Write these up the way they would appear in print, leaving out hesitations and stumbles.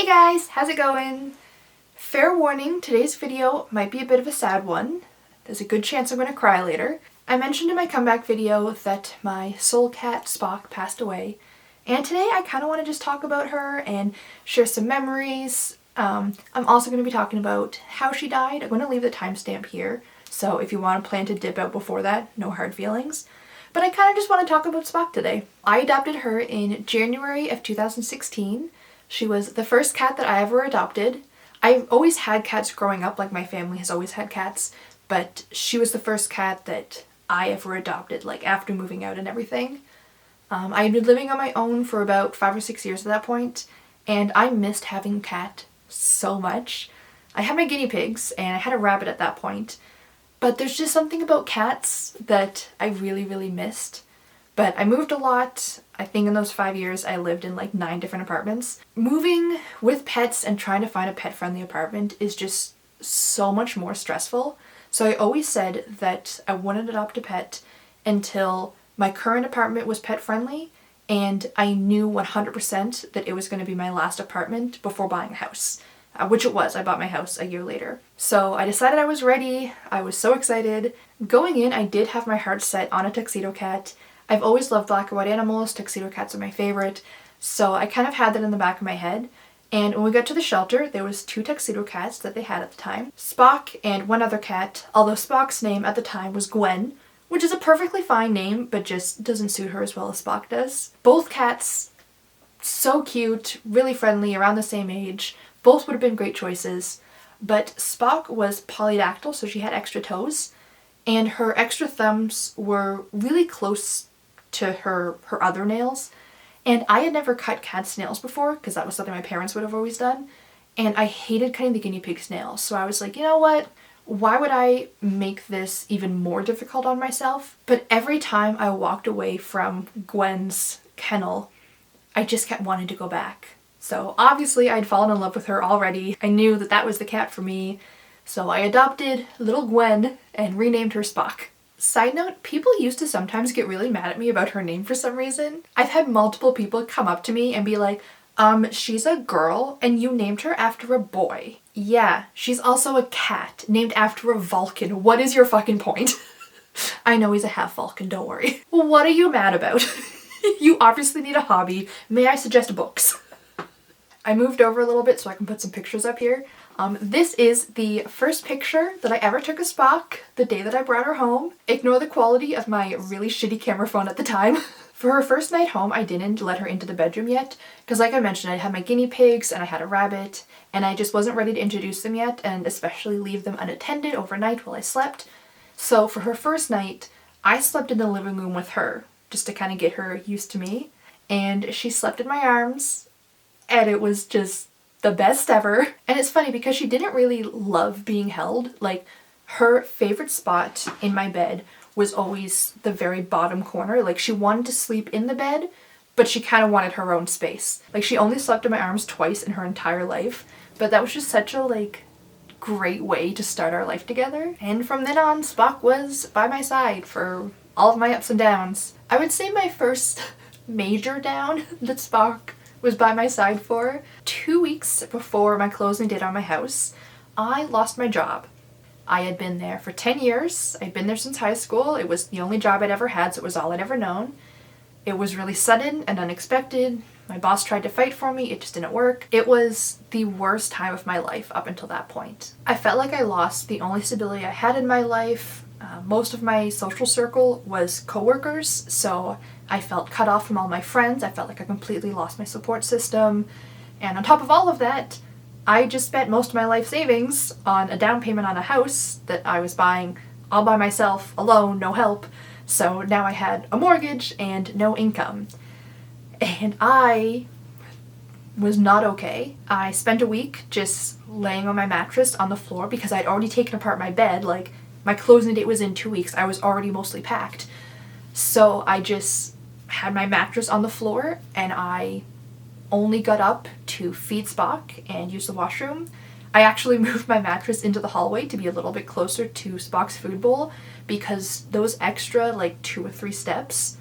Hey guys, how's it going? Fair warning, today's video might be a bit of a sad one. There's a good chance I'm going to cry later. I mentioned in my comeback video that my soul cat Spock passed away, and today I kind of want to just talk about her and share some memories. I'm also going to be talking about how she died. I'm going to leave the timestamp here, so if you want to plan to dip out before that, no hard feelings. But I kind of just want to talk about Spock today. I adopted her in January of 2016. She was the first cat that I ever adopted. I've always had cats growing up, like my family has always had cats, but she was the first cat that I ever adopted, like after moving out and everything. I had been living on my own for about 5 or 6 years at that point, and I missed having a cat so much. I had my guinea pigs, and I had a rabbit at that point, but there's just something about cats that I really, really missed. But I moved a lot. I think in those 5 years I lived in like 9 different apartments. Moving with pets and trying to find a pet-friendly apartment is just so much more stressful. So I always said that I wouldn't adopt a pet until my current apartment was pet-friendly and I knew 100% that it was going to be my last apartment before buying a house. Which it was. I bought my house a year later. So I decided I was ready. I was so excited. Going in, I did have my heart set on a tuxedo cat. I've always loved black and white animals. Tuxedo cats are my favorite. So I kind of had that in the back of my head. And when we got to the shelter, there was 2 tuxedo cats that they had at the time. Spock and one other cat, although Spock's name at the time was Gwen, which is a perfectly fine name, but just doesn't suit her as well as Spock does. Both cats, so cute, really friendly, around the same age. Both would have been great choices. But Spock was polydactyl, so she had extra toes. And her extra thumbs were really close to her other nails. And I had never cut cats' nails before because that was something my parents would have always done. And I hated cutting the guinea pig's nails. So I was like, you know what? Why would I make this even more difficult on myself? But every time I walked away from Gwen's kennel, I just kept wanting to go back. So obviously I'd fallen in love with her already. I knew that that was the cat for me. So I adopted little Gwen and renamed her Spock. Side note, people used to sometimes get really mad at me about her name for some reason. I've had multiple people come up to me and be like, she's a girl and you named her after a boy. Yeah, she's also a cat named after a Vulcan. What is your fucking point? I know he's a half Vulcan, don't worry. What are you mad about? You obviously need a hobby. May I suggest books? I moved over a little bit so I can put some pictures up here. This is the first picture that I ever took of Spock the day that I brought her home. Ignore the quality of my really shitty camera phone at the time. For her first night home, I didn't let her into the bedroom yet because like I mentioned, I had my guinea pigs and I had a rabbit and I just wasn't ready to introduce them yet and especially leave them unattended overnight while I slept. So for her first night, I slept in the living room with her just to kind of get her used to me, and she slept in my arms and it was just the best ever. And it's funny because she didn't really love being held. Like, her favorite spot in my bed was always the very bottom corner. Like, she wanted to sleep in the bed, but she kind of wanted her own space. Like, she only slept in my arms twice in her entire life, but that was just such a, like, great way to start our life together. And from then on, Spock was by my side for all of my ups and downs. I would say my first major down that Spock was by my side for 2 weeks before my closing date on my house, I lost my job. I had been there for 10 years. I'd been there since high school. It was the only job I'd ever had, so it was all I'd ever known. It was really sudden and unexpected. My boss tried to fight for me. It just didn't work. It was the worst time of my life up until that point. I felt like I lost the only stability I had in my life. Most of my social circle was coworkers, so I felt cut off from all my friends. I felt like I completely lost my support system. And on top of all of that, I just spent most of my life savings on a down payment on a house that I was buying all by myself, alone, no help. So now I had a mortgage and no income. And I was not okay. I spent a week just laying on my mattress on the floor because I'd already taken apart my bed. Like, my closing date was in 2 weeks. I was already mostly packed. So I just had my mattress on the floor and I only got up to feed Spock and use the washroom. I actually moved my mattress into the hallway to be a little bit closer to Spock's food bowl because those extra like 2 or 3 steps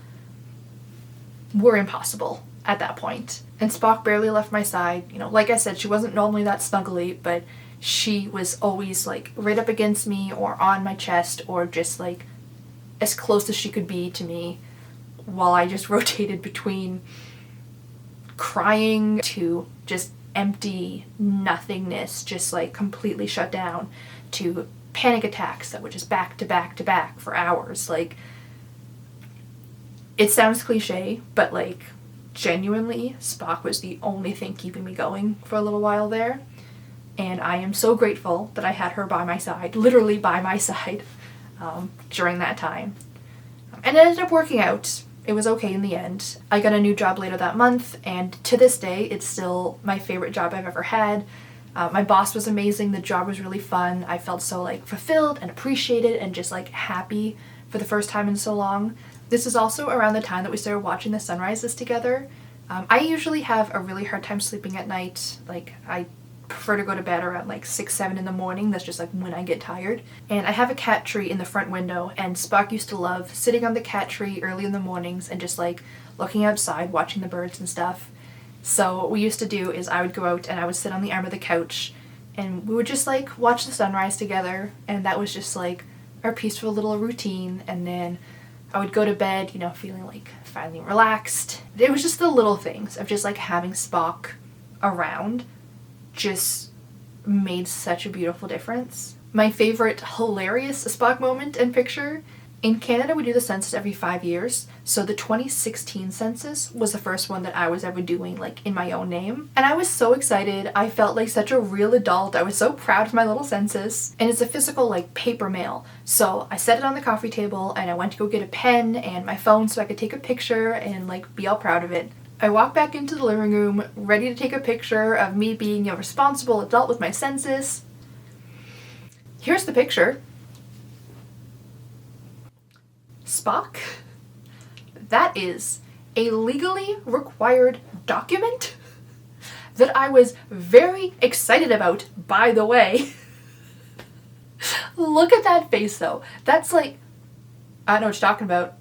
were impossible. at that point. And Spock barely left my side. You know, like I said, she wasn't normally that snuggly, but she was always like right up against me or on my chest or just like as close as she could be to me, while I just rotated between crying to just empty nothingness, just like completely shut down, to panic attacks that were just back to back to back for hours. Like, it sounds cliche, but like genuinely Spock was the only thing keeping me going for a little while there, and I am so grateful that I had her by my side, literally by my side, during that time. And it ended up working out. It was okay in the end. I got a new job later that month, and to this day, it's still my favorite job I've ever had. My boss was amazing. The job was really fun. I felt so like fulfilled and appreciated and just like happy for the first time in so long. This is also around the time that we started watching the sunrises together. I usually have a really hard time sleeping at night. Like, I prefer to go to bed around like 6, 7 in the morning. That's just like when I get tired. And I have a cat tree in the front window, and Spock used to love sitting on the cat tree early in the mornings and just like looking outside, watching the birds and stuff. So what we used to do is I would go out and I would sit on the arm of the couch and we would just like watch the sunrise together, and that was just like our peaceful little routine. And then I would go to bed, you know, feeling like finally relaxed. It was just the little things of just like having Spock around just made such a beautiful difference. My favorite hilarious Spock moment and picture: in Canada we do the census every 5 years, so the 2016 census was the first one that I was ever doing like in my own name, and I was so excited. I felt like such a real adult. I was so proud of my little census, and it's a physical like paper mail, so I set it on the coffee table and I went to go get a pen and my phone so I could take a picture and like be all proud of it. I walked back into the living room ready to take a picture of me being a responsible adult with my census. Here's the picture. Spock, that is a legally required document that I was very excited about, by the way. Look at that face though. That's like, I don't know what you're talking about.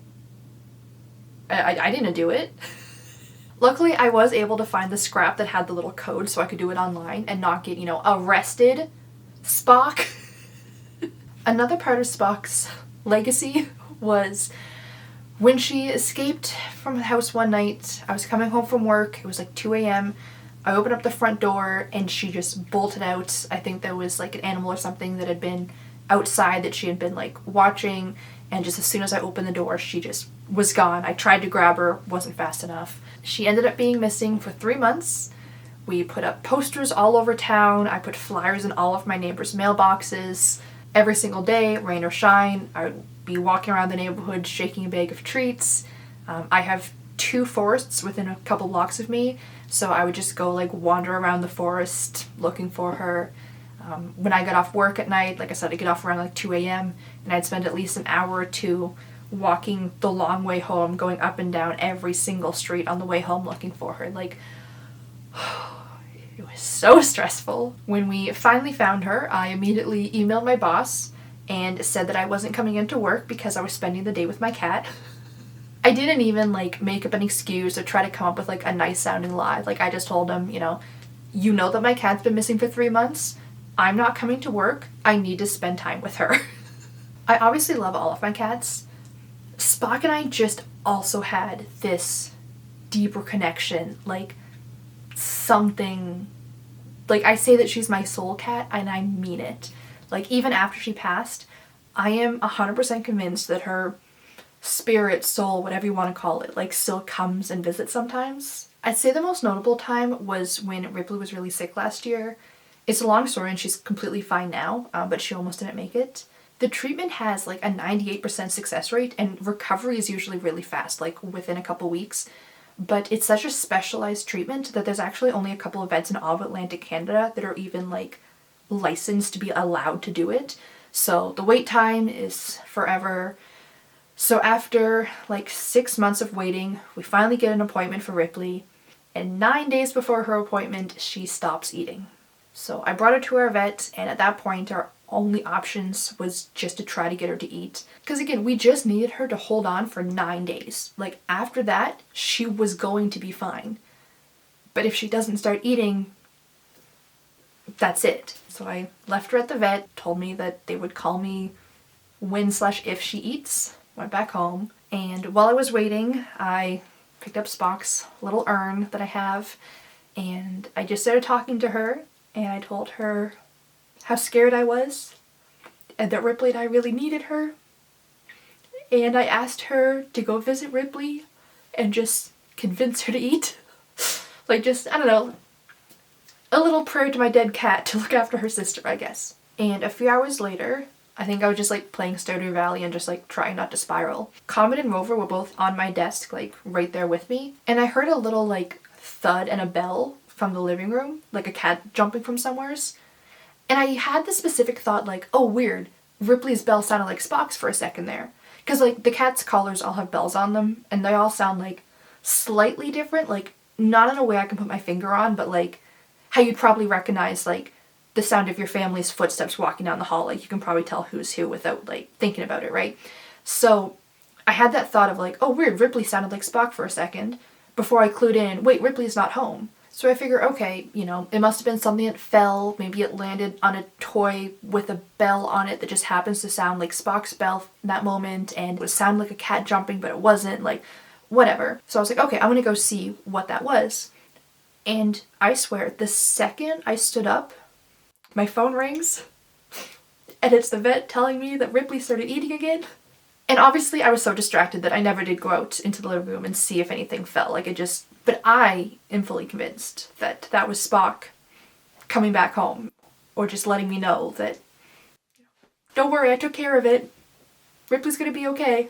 I didn't do it. Luckily, I was able to find the scrap that had the little code so I could do it online and not get, you know, arrested. Spock. Another part of Spock's legacy was when she escaped from the house one night. I was coming home from work. It was like 2 a.m. I opened up the front door and she just bolted out. I think there was like an animal or something that had been outside that she had been like watching, and just as soon as I opened the door, she just was gone. I tried to grab her, wasn't fast enough. She ended up being missing for 3 months. We put up posters all over town. I put flyers in all of my neighbors' mailboxes. Every single day, rain or shine, I would be walking around the neighborhood shaking a bag of treats. I have 2 forests within a couple blocks of me, so I would just go like wander around the forest looking for her. When I got off work at night, like I said, I get off around like 2 a.m. and I'd spend at least an hour or two walking the long way home, going up and down every single street on the way home looking for her. Like, it was so stressful. When we finally found her, I immediately emailed my boss and said that I wasn't coming into work because I was spending the day with my cat. I didn't even like make up an excuse or try to come up with like a nice sounding lie. Like, I just told him, you know that my cat's been missing for 3 months. I'm not coming to work. I need to spend time with her. I obviously love all of my cats. Spock and I just also had this deeper connection, like something, like I say that she's my soul cat and I mean it. Like, even after she passed, I am 100% convinced that her spirit, soul, whatever you want to call it, like still comes and visits sometimes. I'd say the most notable time was when Ripley was really sick last year. It's a long story and she's completely fine now, but she almost didn't make it. The treatment has like a 98% success rate and recovery is usually really fast, like within a couple weeks. But it's such a specialized treatment that there's actually only a couple of vets in all of Atlantic Canada that are even like licensed to be allowed to do it. So the wait time is forever. So after like 6 months of waiting, we finally get an appointment for Ripley, and 9 days before her appointment, she stops eating. So I brought her to our vet, and at that point our only options was just to try to get her to eat. Because again, we just needed her to hold on for 9 days. Like after that, she was going to be fine. But if she doesn't start eating, that's it. So I left her at the vet, told me that they would call me when/if she eats, went back home. And while I was waiting, I picked up Spock's little urn that I have, and I just started talking to her, and I told her how scared I was, and that Ripley and I really needed her. And I asked her to go visit Ripley and just convince her to eat. Like just, I don't know, a little prayer to my dead cat to look after her sister, I guess. And a few hours later, I think I was just like playing Stardew Valley and just like trying not to spiral. Comet and Rover were both on my desk, like right there with me. And I heard a little like thud and a bell from the living room, like a cat jumping from somewheres. And I had the specific thought like, oh weird, Ripley's bell sounded like Spock's for a second there. Because like the cat's collars all have bells on them and they all sound like slightly different, like not in a way I can put my finger on, but like how you'd probably recognize like the sound of your family's footsteps walking down the hall. Like you can probably tell who's who without like thinking about it, right? So I had that thought of like, oh weird, Ripley sounded like Spock for a second before I clued in, wait, Ripley's not home. So I figure, okay, you know, it must have been something that fell. Maybe it landed on a toy with a bell on it that just happens to sound like Spock's bell in that moment, and it would sound like a cat jumping, but it wasn't, like, whatever. So I was like, okay, I'm gonna go see what that was. And I swear, the second I stood up, my phone rings, and it's the vet telling me that Ripley started eating again. And obviously I was so distracted that I never did go out into the living room and see if anything fell. Like it just, but I am fully convinced that that was Spock coming back home, or just letting me know that, don't worry, I took care of it. Ripley's gonna be okay.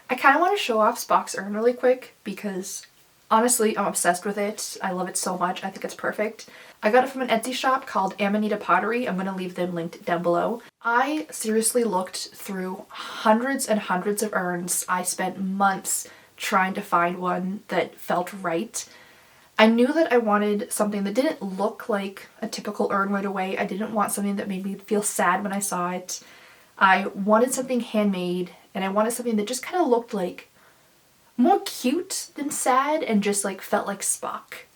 I kind of want to show off Spock's urn really quick because honestly, I'm obsessed with it. I love it so much. I think it's perfect. I got it from an Etsy shop called Amanita Pottery. I'm going to leave them linked down below. I seriously looked through hundreds and hundreds of urns. I spent months trying to find one that felt right. I knew that I wanted something that didn't look like a typical urn right away. I didn't want something that made me feel sad when I saw it. I wanted something handmade, and I wanted something that just kind of looked like more cute than sad and just like felt like Spock.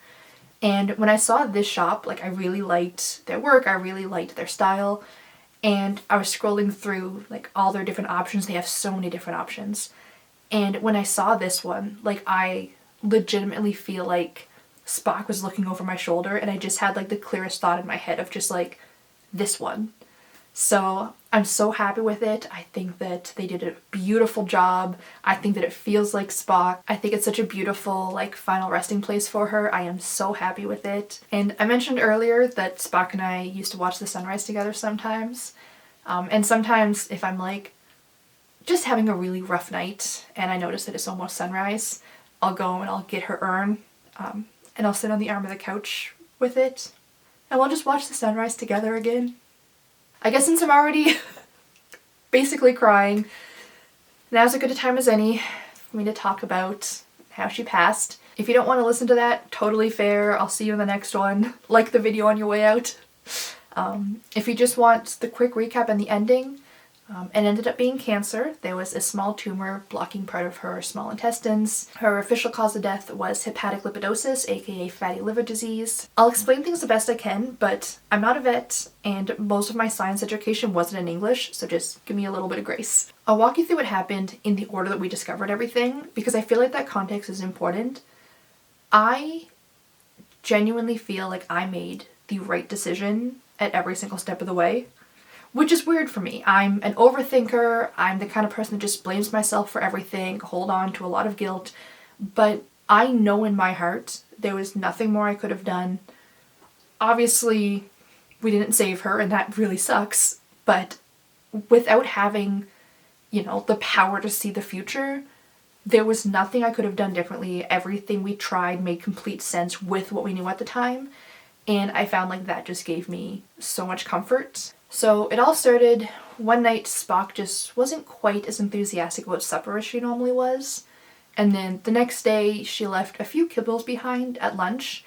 And when I saw this shop, like I really liked their work, I really liked their style, and I was scrolling through like all their different options. They have so many different options. And when I saw this one, like I legitimately feel like Spock was looking over my shoulder, and I just had like the clearest thought in my head of just like this one. So I'm so happy with it. I think that they did a beautiful job. I think that it feels like Spock. I think it's such a beautiful like final resting place for her. I am so happy with it. And I mentioned earlier that Spock and I used to watch the sunrise together sometimes. And sometimes if I'm like just having a really rough night and I notice that it's almost sunrise, I'll go and I'll get her urn and I'll sit on the arm of the couch with it and we'll just watch the sunrise together again. I guess since I'm already basically crying, now's as good a time as any for me to talk about how she passed. If you don't want to listen to that, totally fair. I'll see you in the next one. Like the video on your way out. If you just want the quick recap and the ending, it ended up being cancer. There was a small tumor blocking part of her small intestines. Her official cause of death was hepatic lipidosis, aka fatty liver disease. I'll explain things the best I can, but I'm not a vet, and most of my science education wasn't in English, so just give me a little bit of grace. I'll walk you through what happened in the order that we discovered everything, because I feel like that context is important. I genuinely feel like I made the right decision at every single step of the way. Which is weird for me. I'm an overthinker. I'm the kind of person that just blames myself for everything, hold on to a lot of guilt. But I know in my heart there was nothing more I could have done. Obviously, we didn't save her, and that really sucks. But without having, you know, the power to see the future, there was nothing I could have done differently. Everything we tried made complete sense with what we knew at the time. And I found like that just gave me so much comfort. So it all started one night. Spock just wasn't quite as enthusiastic about supper as she normally was. And then the next day she left a few kibbles behind at lunch.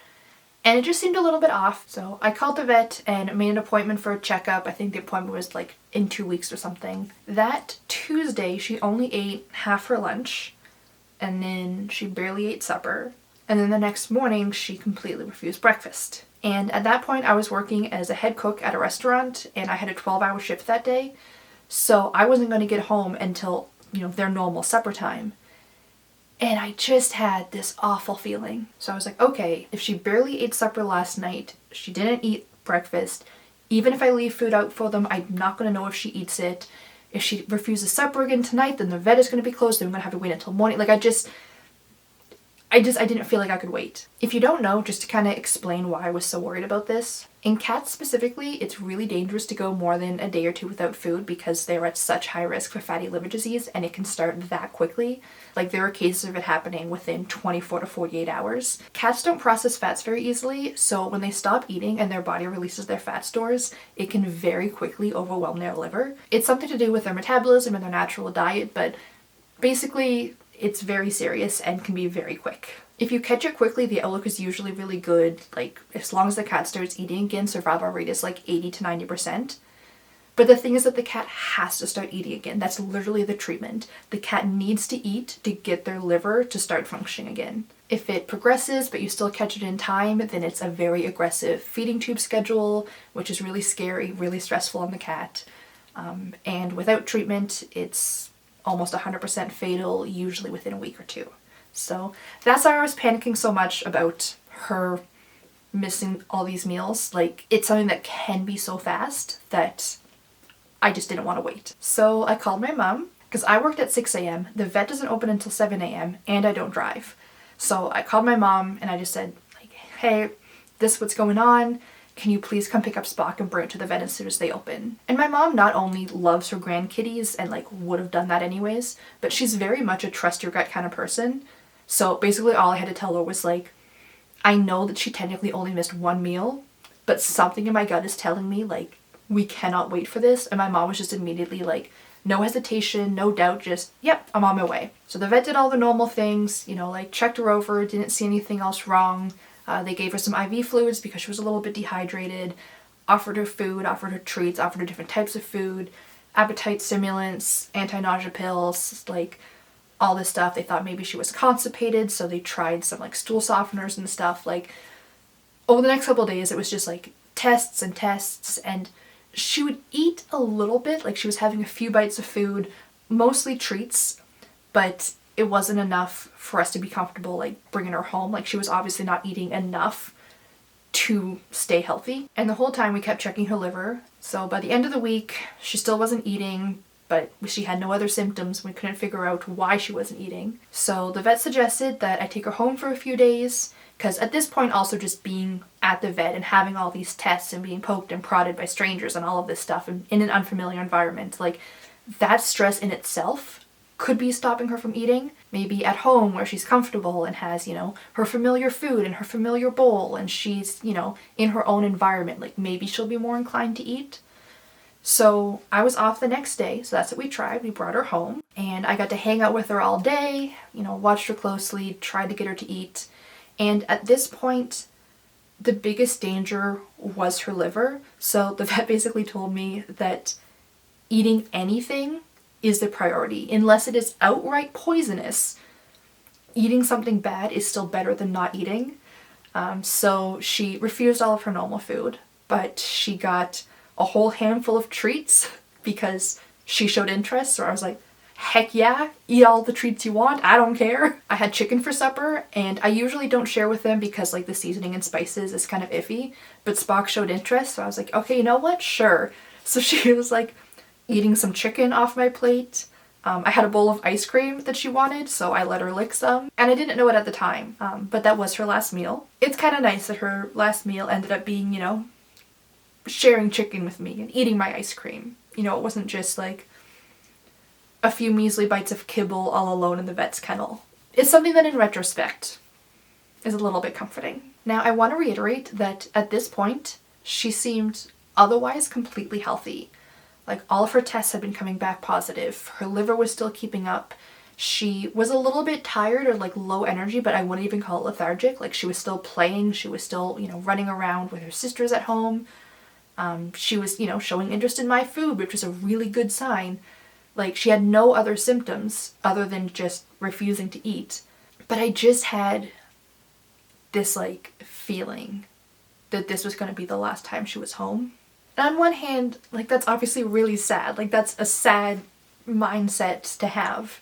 And it just seemed a little bit off. So I called the vet and made an appointment for a checkup. I think the appointment was like in 2 weeks or something. That Tuesday, she only ate half her lunch, and then she barely ate supper. And then the next morning, she completely refused breakfast. And at that point, I was working as a head cook at a restaurant, and I had a 12-hour shift that day. So I wasn't going to get home until, their normal supper time. And I just had this awful feeling. So I was like, okay, if she barely ate supper last night, she didn't eat breakfast, even if I leave food out for them, I'm not going to know if she eats it. If she refuses supper again tonight, then the vet is going to be closed, and I'm going to have to wait until morning. Like, I didn't feel like I could wait. If you don't know, just to kind of explain why I was so worried about this, in cats specifically, it's really dangerous to go more than a day or two without food because they're at such high risk for fatty liver disease, and it can start that quickly. Like, there are cases of it happening within 24 to 48 hours. Cats don't process fats very easily, so when they stop eating and their body releases their fat stores, it can very quickly overwhelm their liver. It's something to do with their metabolism and their natural diet, but basically, it's very serious and can be very quick. If you catch it quickly, the outlook is usually really good. Like, as long as the cat starts eating again, survival rate is like 80 to 90%. But the thing is that the cat has to start eating again. That's literally the treatment. The cat needs to eat to get their liver to start functioning again. If it progresses, but you still catch it in time, then it's a very aggressive feeding tube schedule, which is really scary, really stressful on the cat. And without treatment, it's almost 100% fatal, usually within a week or two. So that's why I was panicking so much about her missing all these meals. Like, it's something that can be so fast that I just didn't want to wait. So I called my mom, because I worked at 6 a.m. The vet doesn't open until 7 a.m. and I don't drive. So I called my mom and I just said, like, hey, this is what's going on. Can you please come pick up Spock and bring it to the vet as soon as they open? And my mom not only loves her grandkitties and like would have done that anyways, but she's very much a trust your gut kind of person. So basically all I had to tell her was like, I know that she technically only missed one meal, but something in my gut is telling me like, we cannot wait for this. And my mom was just immediately like, no hesitation, no doubt, just, yep, I'm on my way. So the vet did all the normal things, like checked her over, didn't see anything else wrong. They gave her some IV fluids because she was a little bit dehydrated, offered her food, offered her treats, offered her different types of food, appetite stimulants, anti-nausea pills, like all this stuff. They thought maybe she was constipated, so they tried some like stool softeners and stuff. Like, over the next couple of days, it was just like tests and tests, and she would eat a little bit, like she was having a few bites of food, mostly treats, but it wasn't enough for us to be comfortable like bringing her home. Like, she was obviously not eating enough to stay healthy. And the whole time we kept checking her liver. So by the end of the week, she still wasn't eating, but she had no other symptoms. We couldn't figure out why she wasn't eating. So the vet suggested that I take her home for a few days, because at this point also just being at the vet and having all these tests and being poked and prodded by strangers and all of this stuff in an unfamiliar environment, like that stress in itself could be stopping her from eating. Maybe at home where she's comfortable and has, her familiar food and her familiar bowl, and she's, in her own environment, like maybe she'll be more inclined to eat. So I was off the next day, so that's what we tried. We brought her home and I got to hang out with her all day, watched her closely, tried to get her to eat. And at this point, the biggest danger was her liver. So the vet basically told me that eating anything is the priority. Unless it is outright poisonous, eating something bad is still better than not eating. So she refused all of her normal food, but she got a whole handful of treats because she showed interest. So I was like, heck yeah, eat all the treats you want, I don't care. I had chicken for supper, and I usually don't share with them because like the seasoning and spices is kind of iffy, but Spock showed interest, so I was like, okay, you know what, sure. So she was like eating some chicken off my plate. I had a bowl of ice cream that she wanted, so I let her lick some, and I didn't know it at the time, but that was her last meal. It's kind of nice that her last meal ended up being, sharing chicken with me and eating my ice cream. It wasn't just like a few measly bites of kibble all alone in the vet's kennel. It's something that in retrospect is a little bit comforting. Now, I want to reiterate that at this point, she seemed otherwise completely healthy. Like, all of her tests had been coming back positive. Her liver was still keeping up. She was a little bit tired or like low energy, but I wouldn't even call it lethargic. Like she was still playing, she was still, running around with her sisters at home. She was, showing interest in my food, which was a really good sign. Like she had no other symptoms other than just refusing to eat. But I just had this like feeling that this was going to be the last time she was home. And on one hand, like that's obviously really sad. Like that's a sad mindset to have.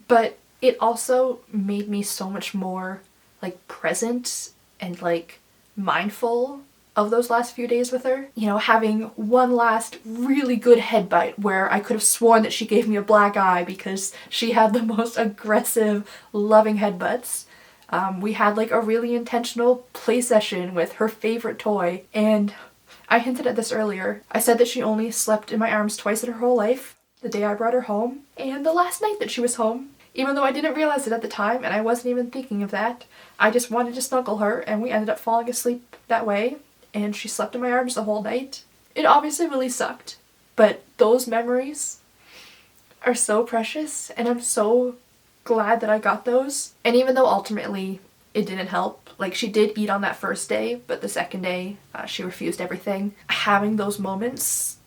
But it also made me so much more like present and like mindful of those last few days with her. Having one last really good head bite where I could have sworn that she gave me a black eye because she had the most aggressive, loving headbutts. We had like a really intentional play session with her favorite toy, and I hinted at this earlier. I said that she only slept in my arms twice in her whole life, the day I brought her home and the last night that she was home. Even though I didn't realize it at the time and I wasn't even thinking of that, I just wanted to snuggle her and we ended up falling asleep that way. And she slept in my arms the whole night. It obviously really sucked, but those memories are so precious and I'm so glad that I got those. And even though ultimately it didn't help, like she did eat on that first day, but the second day she refused everything. Having those moments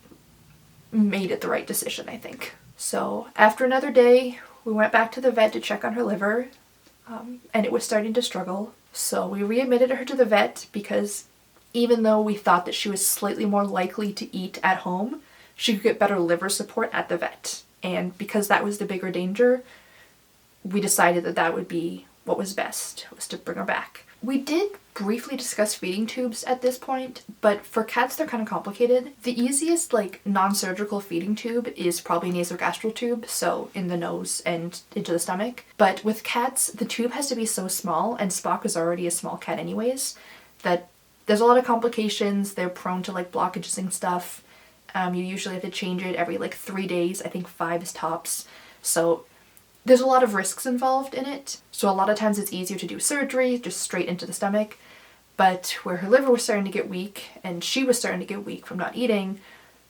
made it the right decision, I think. So after another day, we went back to the vet to check on her liver, and it was starting to struggle. So we readmitted her to the vet because even though we thought that she was slightly more likely to eat at home, she could get better liver support at the vet. And because that was the bigger danger, we decided that that would be what was best, was to bring her back. We did briefly discuss feeding tubes at this point, but for cats they're kind of complicated. The easiest like non-surgical feeding tube is probably nasogastral tube, so in the nose and into the stomach. But with cats, the tube has to be so small, and Spock is already a small cat anyways, that there's a lot of complications. They're prone to like blockages and stuff. You usually have to change it every like 3 days. I think 5 is tops. So there's a lot of risks involved in it. So a lot of times it's easier to do surgery, just straight into the stomach. But where her liver was starting to get weak and she was starting to get weak from not eating,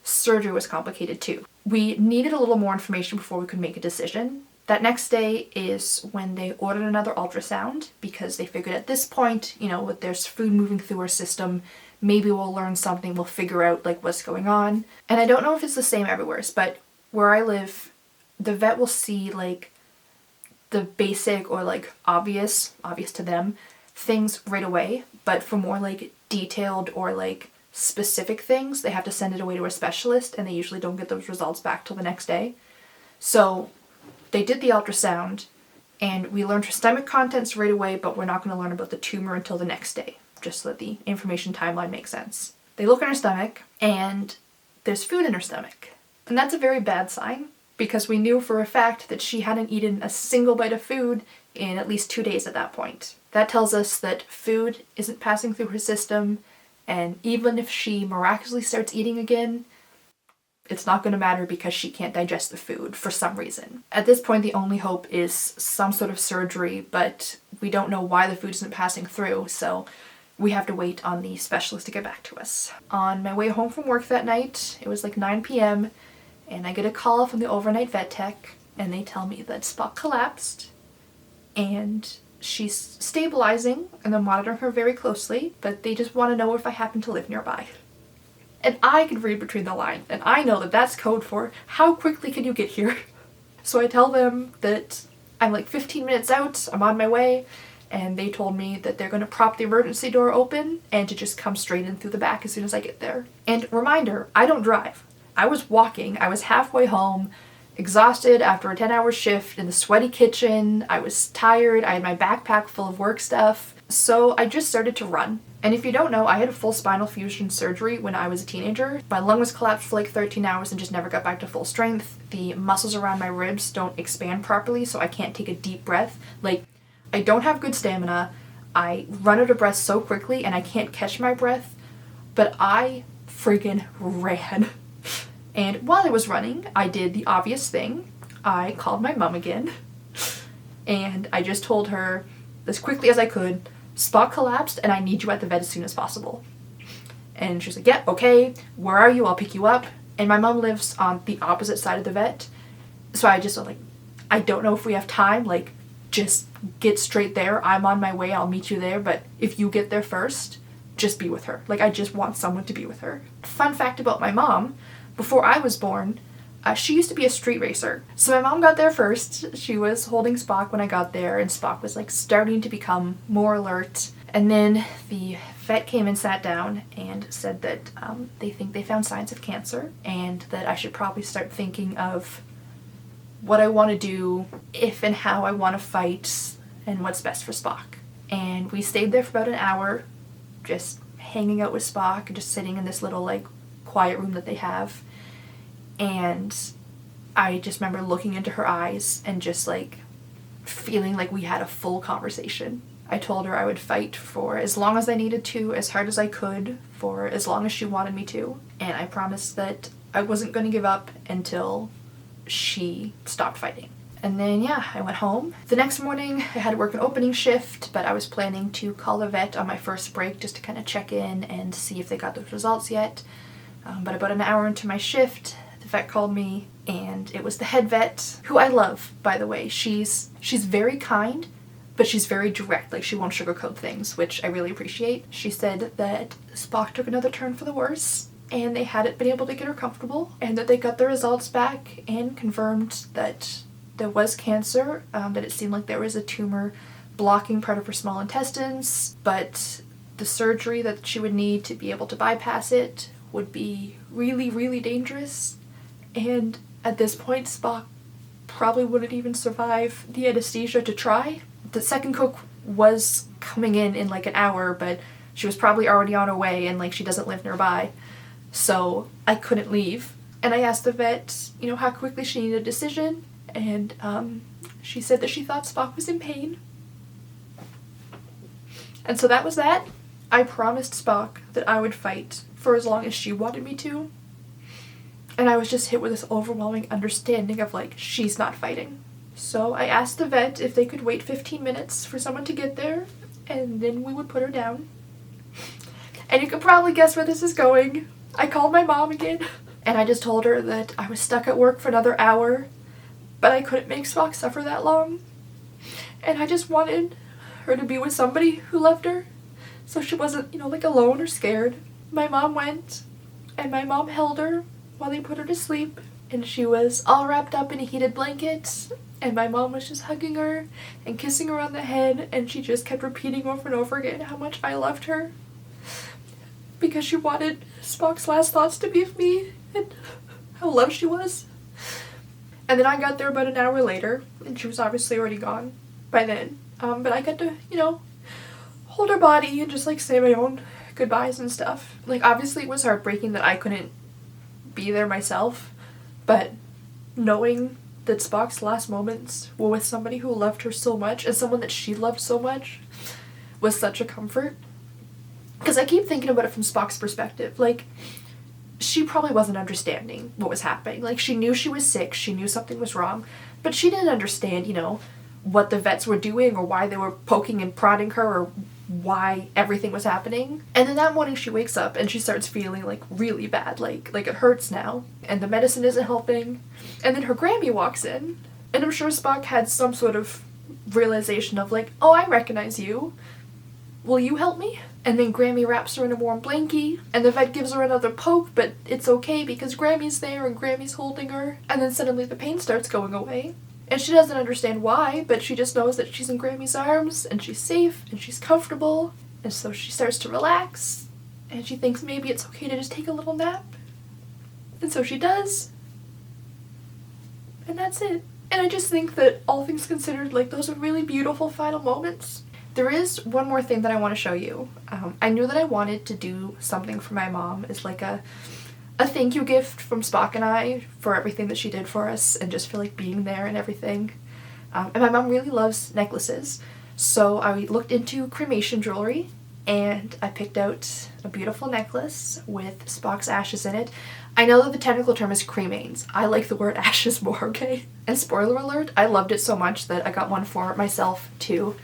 surgery was complicated too. We needed a little more information before we could make a decision. That next day is when they ordered another ultrasound because they figured at this point, with there's food moving through our system, maybe we'll learn something, we'll figure out like what's going on. And I don't know if it's the same everywhere, but where I live, the vet will see like the basic or like obvious to them things right away, but for more like detailed or like specific things, they have to send it away to a specialist and they usually don't get those results back till the next day. So they did the ultrasound and we learned her stomach contents right away, but we're not going to learn about the tumor until the next day, just so that the information timeline makes sense. They look in her stomach and there's food in her stomach. And that's a very bad sign because we knew for a fact that she hadn't eaten a single bite of food in at least 2 days at that point. That tells us that food isn't passing through her system, and even if she miraculously starts eating again, it's not going to matter because she can't digest the food for some reason. At this point, the only hope is some sort of surgery, but we don't know why the food isn't passing through, so we have to wait on the specialist to get back to us. On my way home from work that night, it was like 9 p.m., and I get a call from the overnight vet tech, and they tell me that Spock collapsed, and she's stabilizing, and they're monitoring her very closely, but they just want to know if I happen to live nearby. And I can read between the lines, and I know that that's code for how quickly can you get here. So I tell them that I'm like 15 minutes out, I'm on my way, and they told me that they're going to prop the emergency door open and to just come straight in through the back as soon as I get there. And reminder, I don't drive. I was walking. I was halfway home, exhausted after a 10-hour shift in the sweaty kitchen. I was tired. I had my backpack full of work stuff. So I just started to run. And if you don't know, I had a full spinal fusion surgery when I was a teenager. My lung was collapsed for like 13 hours and just never got back to full strength. The muscles around my ribs don't expand properly, so I can't take a deep breath. Like, I don't have good stamina. I run out of breath so quickly and I can't catch my breath. But I friggin' ran. And while I was running, I did the obvious thing. I called my mom again. And I just told her as quickly as I could, Spock collapsed and I need you at the vet as soon as possible. And she's like, yeah, okay, where are you? I'll pick you up. And my mom lives on the opposite side of the vet. So I just was like, I don't know if we have time, like, just get straight there. I'm on my way, I'll meet you there, but if you get there first, just be with her. Like, I just want someone to be with her. Fun fact about my mom, before I was born, she used to be a street racer. So my mom got there first. She was holding Spock when I got there, and Spock was like starting to become more alert. And then the vet came and sat down and said that they think they found signs of cancer, and that I should probably start thinking of what I want to do, if and how I want to fight, and what's best for Spock. And we stayed there for about an hour, just hanging out with Spock and just sitting in this little like quiet room that they have. And I just remember looking into her eyes and just like feeling like we had a full conversation. I told her I would fight for as long as I needed to, as hard as I could, for as long as she wanted me to. And I promised that I wasn't going to give up until she stopped fighting. And then, yeah, I went home. The next morning, I had to work an opening shift, but I was planning to call a vet on my first break just to kind of check in and see if they got those results yet. But about an hour into my shift, the vet called me, and it was the head vet, who I love, by the way. She's very kind, but she's very direct. Like, she won't sugarcoat things, which I really appreciate. She said that Spock took another turn for the worse, and they hadn't been able to get her comfortable, and that they got the results back and confirmed that there was cancer, that it seemed like there was a tumor blocking part of her small intestines, but the surgery that she would need to be able to bypass it would be really, really dangerous. And at this point, Spock probably wouldn't even survive the anesthesia to try. The second cook was coming in like an hour, but she was probably already on her way, and like she doesn't live nearby. So I couldn't leave. And I asked the vet, you know, how quickly she needed a decision, and she said that she thought Spock was in pain. And so that was that. I promised Spock that I would fight for as long as she wanted me to. And I was just hit with this overwhelming understanding of like, she's not fighting. So I asked the vet if they could wait 15 minutes for someone to get there, and then we would put her down. And you can probably guess where this is going. I called my mom again, and I just told her that I was stuck at work for another hour, but I couldn't make Spock suffer that long. And I just wanted her to be with somebody who loved her, so she wasn't, you know, like alone or scared. My mom went, and my mom held her while they put her to sleep, and she was all wrapped up in a heated blanket, and my mom was just hugging her and kissing her on the head, and she just kept repeating over and over again how much I loved her, because she wanted Spock's last thoughts to be of me and how loved she was. And then I got there about an hour later, and she was obviously already gone by then. But I got to, you know, hold her body and just like say my own goodbyes and stuff. Like, obviously it was heartbreaking that I couldn't be there myself, but knowing that Spock's last moments were with somebody who loved her so much and someone that she loved so much was such a comfort. Because I keep thinking about it from Spock's perspective. Like, she probably wasn't understanding what was happening. Like, she knew she was sick, she knew something was wrong, but she didn't understand, you know, what the vets were doing or why they were poking and prodding her or why everything was happening. And then that morning she wakes up and she starts feeling like really bad, like it hurts now, and the medicine isn't helping. And then her Grammy walks in, and I'm sure Spock had some sort of realization of like, oh, I recognize you. Will you help me? And then Grammy wraps her in a warm blankie, and the vet gives her another poke, but it's okay because Grammy's there and Grammy's holding her. And then suddenly the pain starts going away. And she doesn't understand why, but she just knows that she's in Grammy's arms, and she's safe, and she's comfortable. And so she starts to relax, and she thinks maybe it's okay to just take a little nap. And so she does. And that's it. And I just think that, all things considered, like, those are really beautiful final moments. There is one more thing that I want to show you. I knew that I wanted to do something for my mom as like a thank you gift from Spock and I for everything that she did for us and just for like being there and everything. And my mom really loves necklaces, so I looked into cremation jewelry and I picked out a beautiful necklace with Spock's ashes in it. I know that the technical term is cremains. I like the word ashes more, okay? And spoiler alert, I loved it so much that I got one for myself too.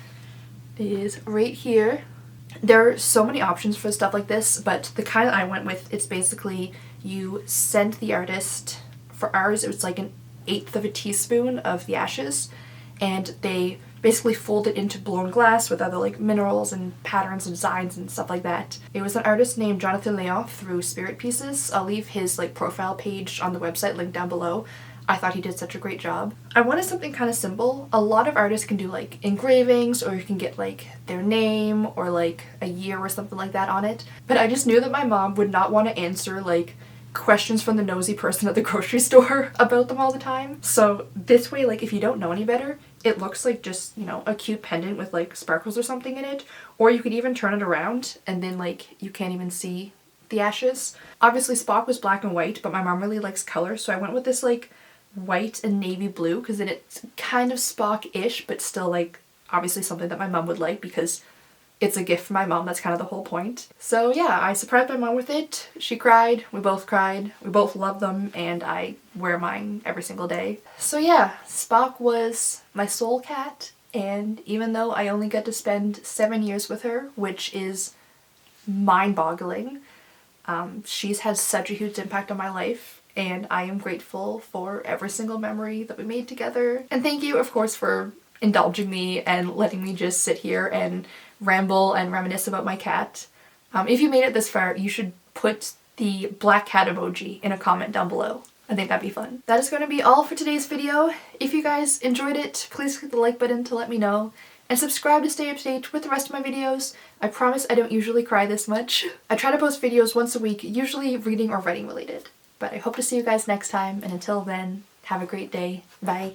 It is right here. There are so many options for stuff like this, but the kind I went with, it's basically you send the artist, for ours it was like an 1/8 of a teaspoon of the ashes, and they basically fold it into blown glass with other like minerals and patterns and designs and stuff like that. It was an artist named Jonathan Léon through Spirit Pieces. I'll leave his like profile page on the website linked down below. I thought he did such a great job. I wanted something kind of simple. A lot of artists can do like engravings, or you can get like their name or like a year or something like that on it. But I just knew that my mom would not want to answer like questions from the nosy person at the grocery store about them all the time. So this way, like if you don't know any better, it looks like just, you know, a cute pendant with like sparkles or something in it. Or you could even turn it around and then like you can't even see the ashes. Obviously Spock was black and white, but my mom really likes color, so I went with this like white and navy blue because then it's kind of Spock-ish, but still like obviously something that my mom would like because it's a gift from my mom. That's kind of the whole point. So yeah, I surprised my mom with it. She cried, we both love them, and I wear mine every single day. So yeah, Spock was my soul cat, and even though I only got to spend 7 years with her, which is mind-boggling, she's had such a huge impact on my life, and I am grateful for every single memory that we made together. And thank you, of course, for indulging me and letting me just sit here and ramble and reminisce about my cat. If you made it this far, you should put the black cat emoji in a comment down below. I think that'd be fun. That is going to be all for today's video. If you guys enjoyed it, please click the like button to let me know, and subscribe to stay up to date with the rest of my videos. I promise I don't usually cry this much. I try to post videos once a week, usually reading or writing related. But I hope to see you guys next time, and until then, have a great day. Bye.